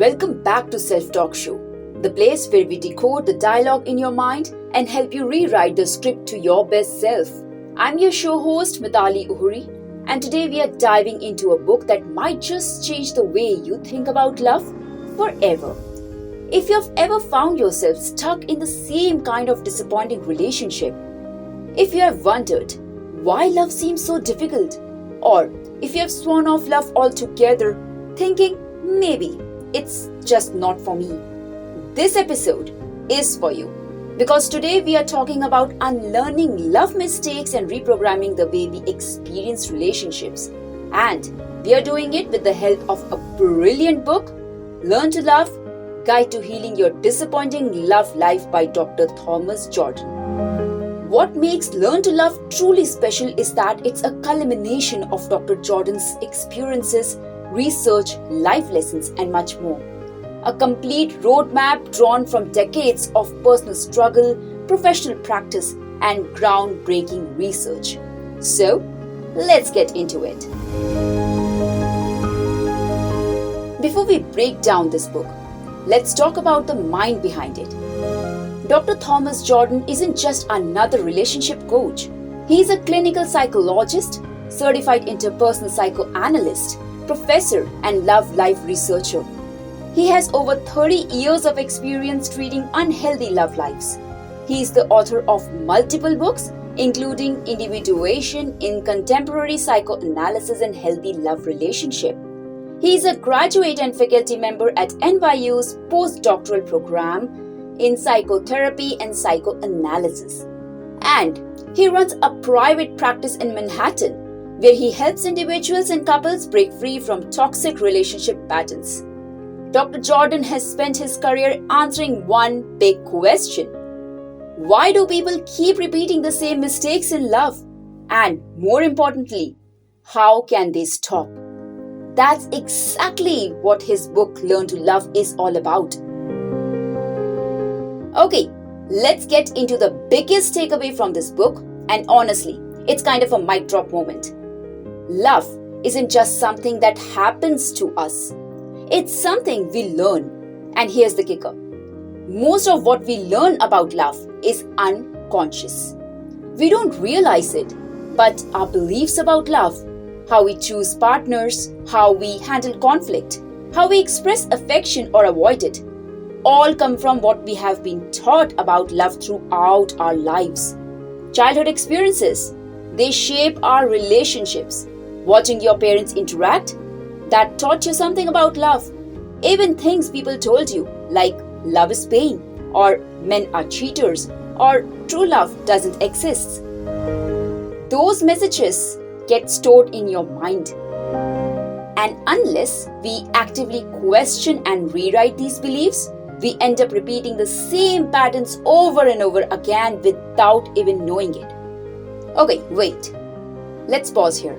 Welcome back to Self-Talk Show, the place where we decode the dialogue in your mind and help you rewrite the script to your best self. I'm your show host, Mitali Uhuri, and today we are diving into a book that might just change the way you think about love forever. If you've ever found yourself stuck in the same kind of disappointing relationship, if you have wondered why love seems so difficult, or if you have sworn off love altogether, thinking maybe it's just not for me, this episode is for you. Because today we are talking about unlearning love mistakes and reprogramming the way we experience relationships. And we are doing it with the help of a brilliant book, Learn to Love, Guide to Healing Your Disappointing Love Life by Dr. Thomas Jordan. What makes Learn to Love truly special is that it's a culmination of Dr. Jordan's experiences, research, life lessons, and much more. A complete roadmap drawn from decades of personal struggle, professional practice, and groundbreaking research. So, let's get into it. Before we break down this book, let's talk about the mind behind it. Dr. Thomas Jordan isn't just another relationship coach. He's a clinical psychologist, certified interpersonal psychoanalyst, professor, and love life researcher. He has over 30 years of experience treating unhealthy love lives. He is the author of multiple books, including Individuation in Contemporary Psychoanalysis and Healthy Love Relationship. He is a graduate and faculty member at NYU's postdoctoral program in psychotherapy and psychoanalysis. And he runs a private practice in Manhattan, where he helps individuals and couples break free from toxic relationship patterns. Dr. Jordan has spent his career answering one big question. Why do people keep repeating the same mistakes in love? And more importantly, how can they stop? That's exactly what his book Learn to Love is all about. Okay, let's get into the biggest takeaway from this book, and honestly, it's kind of a mic drop moment. Love isn't just something that happens to us. It's something we learn. And here's the kicker. Most of what we learn about love is unconscious. We don't realize it, but our beliefs about love, how we choose partners, how we handle conflict, how we express affection or avoid it, all come from what we have been taught about love throughout our lives. Childhood experiences, they shape our relationships. Watching your parents interact, that taught you something about love. Even things people told you, like love is pain, or men are cheaters, or true love doesn't exist. Those messages get stored in your mind. And unless we actively question and rewrite these beliefs, we end up repeating the same patterns over and over again without even knowing it. Okay, wait. Let's pause here.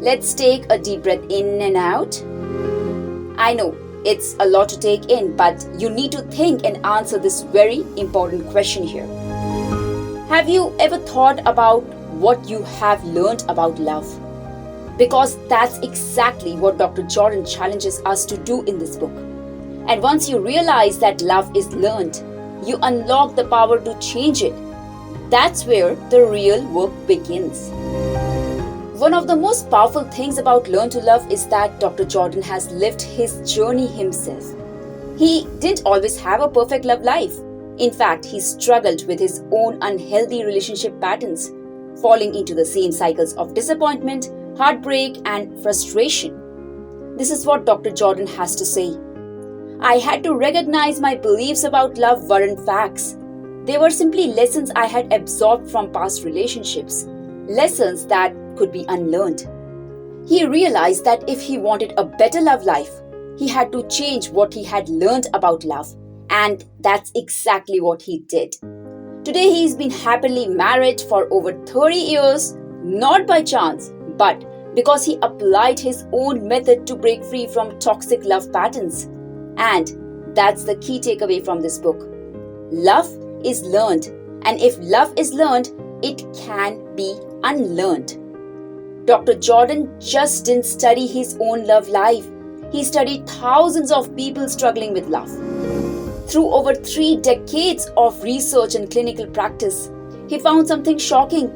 Let's take a deep breath in and out. I know it's a lot to take in, but you need to think and answer this very important question here. Have you ever thought about what you have learned about love? Because that's exactly what Dr. Jordan challenges us to do in this book. And once you realize that love is learned, you unlock the power to change it. That's where the real work begins. One of the most powerful things about Learn to Love is that Dr. Jordan has lived his journey himself. He didn't always have a perfect love life. In fact, he struggled with his own unhealthy relationship patterns, falling into the same cycles of disappointment, heartbreak, and frustration. This is what Dr. Jordan has to say. I had to recognize my beliefs about love weren't facts. They were simply lessons I had absorbed from past relationships, lessons that could be unlearned. He realized that if he wanted a better love life, he had to change what he had learned about love, and that's exactly what he did. Today he's been happily married for over 30 years, not by chance, but because he applied his own method to break free from toxic love patterns. And that's the key takeaway from this book. Love is learned, and if love is learned, it can be unlearned. Dr. Jordan just didn't study his own love life. he studied thousands of people struggling with love. Through over 3 decades of research and clinical practice, he found something shocking.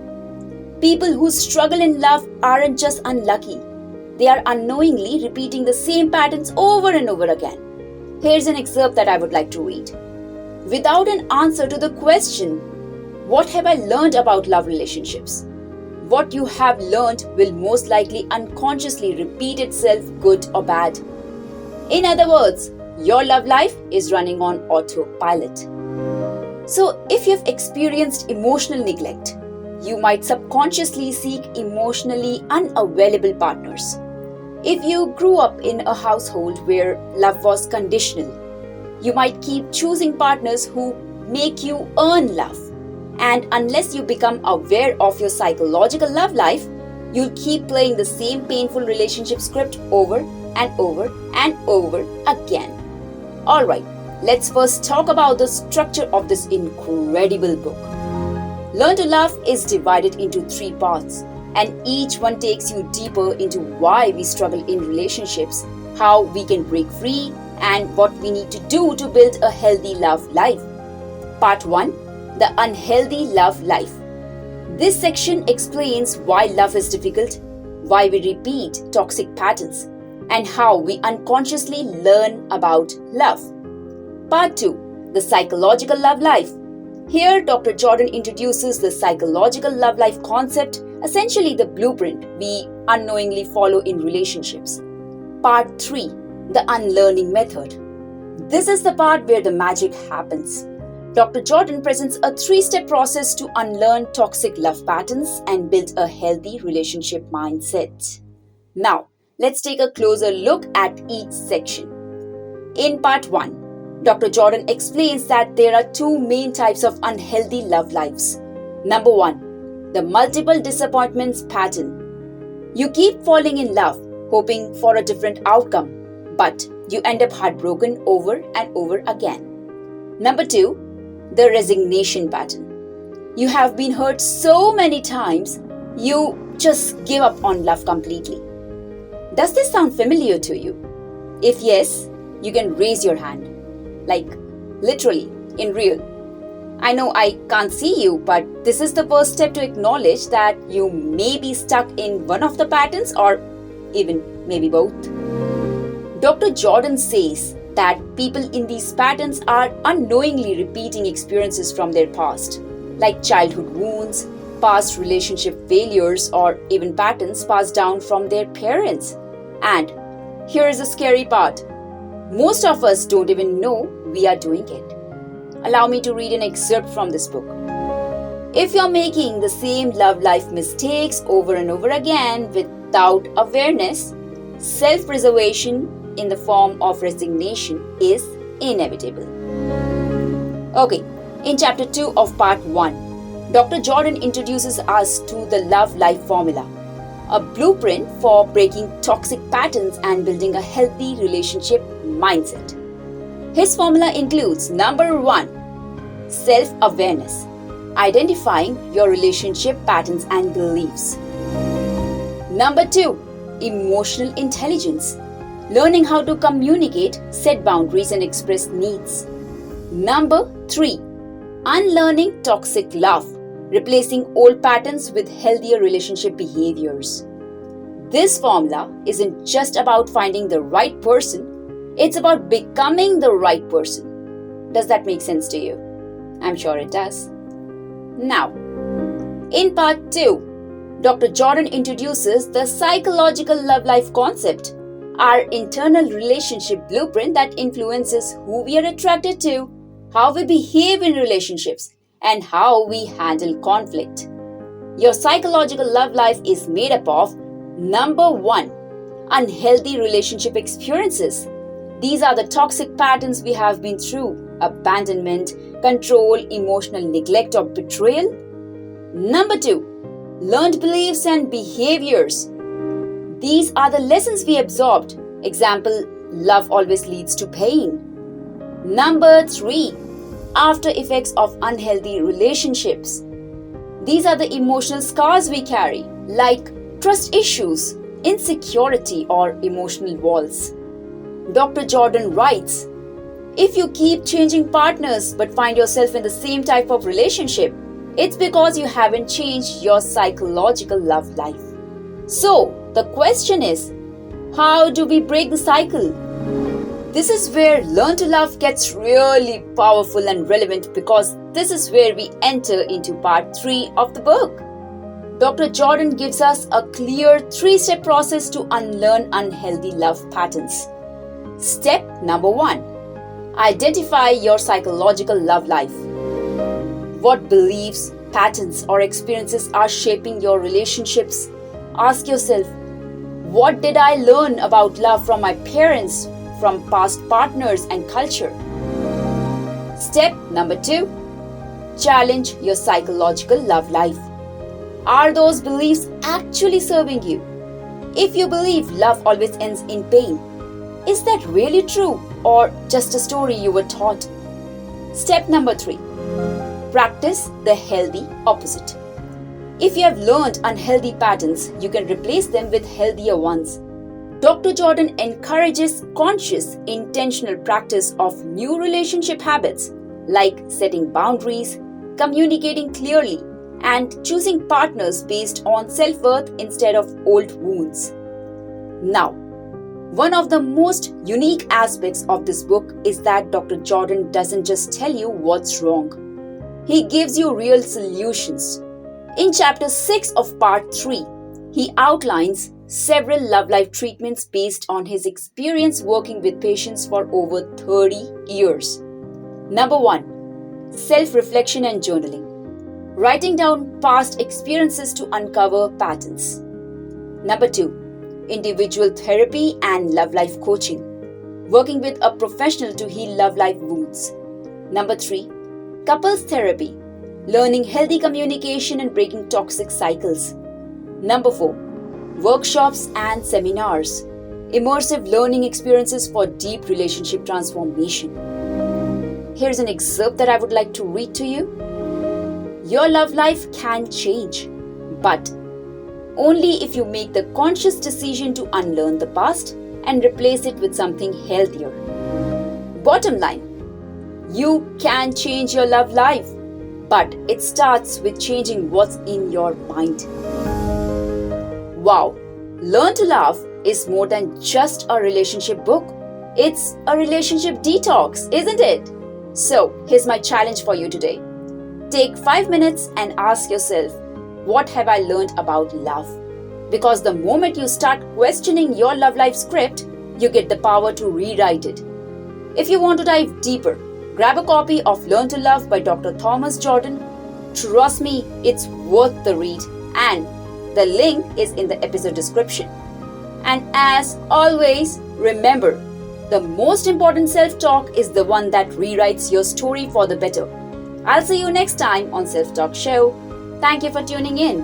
People who struggle in love aren't just unlucky. They are unknowingly repeating the same patterns over and over again. Here's an excerpt that I would like to read. Without an answer to the question, what have I learned about love relationships? What you have learned will most likely unconsciously repeat itself, good or bad. In other words, your love life is running on autopilot. So, if you've experienced emotional neglect, you might subconsciously seek emotionally unavailable partners. If you grew up in a household where love was conditional, you might keep choosing partners who make you earn love. And unless you become aware of your psychological love life, you'll keep playing the same painful relationship script over and over and over again. Alright, let's first talk about the structure of this incredible book. Learn to Love is divided into 3 parts, and each one takes you deeper into why we struggle in relationships, how we can break free, and what we need to do to build a healthy love life. Part 1: The Unhealthy Love Life. This section explains why love is difficult, why we repeat toxic patterns, and how we unconsciously learn about love. Part 2: The Psychological Love Life. Here, Dr. Jordan introduces the psychological love life concept, essentially the blueprint we unknowingly follow in relationships. Part 3: The Unlearning Method. This is the part where the magic happens. Dr. Jordan presents a 3-step process to unlearn toxic love patterns and build a healthy relationship mindset. Now, let's take a closer look at each section. In Part 1, Dr. Jordan explains that there are 2 main types of unhealthy love lives. Number 1, the multiple disappointments pattern. You keep falling in love, hoping for a different outcome, but you end up heartbroken over and over again. Number 2, the resignation pattern. You have been hurt so many times, you just give up on love completely. Does this sound familiar to you? If yes, you can raise your hand. Like, literally, in real. I know I can't see you, but this is the first step to acknowledge that you may be stuck in one of the patterns or even maybe both. Dr. Jordan says that people in these patterns are unknowingly repeating experiences from their past, like childhood wounds, past relationship failures, or even patterns passed down from their parents. And here is the scary part. Most of us don't even know we are doing it. Allow me to read an excerpt from this book. If you're making the same love life mistakes over and over again without awareness, self-preservation in the form of resignation is inevitable. Okay, in Chapter 2 of Part 1, Dr. Jordan introduces us to the Love Life Formula, a blueprint for breaking toxic patterns and building a healthy relationship mindset. His formula includes number 1, self-awareness, identifying your relationship patterns and beliefs. Number 2, emotional intelligence, learning how to communicate, set boundaries, and express needs. Number 3, unlearning toxic love, replacing old patterns with healthier relationship behaviors. This formula isn't just about finding the right person, it's about becoming the right person. Does that make sense to you? I'm sure it does. Now, in Part 2, Dr. Jordan introduces the psychological love life concept, our internal relationship blueprint that influences who we are attracted to, how we behave in relationships, and how we handle conflict. Your psychological love life is made up of number 1, unhealthy relationship experiences. These are the toxic patterns we have been through: abandonment, control, emotional neglect, or betrayal. Number 2, learned beliefs and behaviors. These are the lessons we absorbed. Example, love always leads to pain. Number 3, after effects of unhealthy relationships. These are the emotional scars we carry, like trust issues, insecurity, or emotional walls. Dr. Jordan writes, if you keep changing partners but find yourself in the same type of relationship, it's because you haven't changed your psychological love life. So, the question is, how do we break the cycle? This is where Learn to Love gets really powerful and relevant, because this is where we enter into part 3 of the book. Dr. Jordan gives us a clear 3-step process to unlearn unhealthy love patterns. Step number 1. Identify your psychological love life. What beliefs, patterns, or experiences are shaping your relationships? Ask yourself, what did I learn about love from my parents, from past partners, and culture? Step number 2. Challenge your psychological love life. Are those beliefs actually serving you? If you believe love always ends in pain, is that really true or just a story you were taught? Step number 3. Practice the healthy opposite. If you have learned unhealthy patterns, you can replace them with healthier ones. Dr. Jordan encourages conscious, intentional practice of new relationship habits like setting boundaries, communicating clearly, and choosing partners based on self-worth instead of old wounds. Now, one of the most unique aspects of this book is that Dr. Jordan doesn't just tell you what's wrong. He gives you real solutions. In chapter 6 of part 3, he outlines several love life treatments based on his experience working with patients for over 30 years. Number 1. Self-reflection and journaling. Writing down past experiences to uncover patterns. Number 2. Individual therapy and love life coaching. Working with a professional to heal love life wounds. Number 3. Couples therapy. Learning healthy communication and breaking toxic cycles. Number 4. Workshops and seminars. Immersive learning experiences for deep relationship transformation. Here's an excerpt that I would like to read to you. Your love life can change, but only if you make the conscious decision to unlearn the past and replace it with something healthier. Bottom line, you can change your love life, but it starts with changing what's in your mind. Wow, Learn to Love is more than just a relationship book. It's a relationship detox, isn't it? So, here's my challenge for you today. Take 5 minutes and ask yourself, what have I learned about love? Because the moment you start questioning your love life script, you get the power to rewrite it. If you want to dive deeper, grab a copy of Learn to Love by Dr. Thomas Jordan. Trust me, it's worth the read, and the link is in the episode description. And as always, remember, the most important self-talk is the one that rewrites your story for the better. I'll see you next time on Self Talk Show. Thank you for tuning in.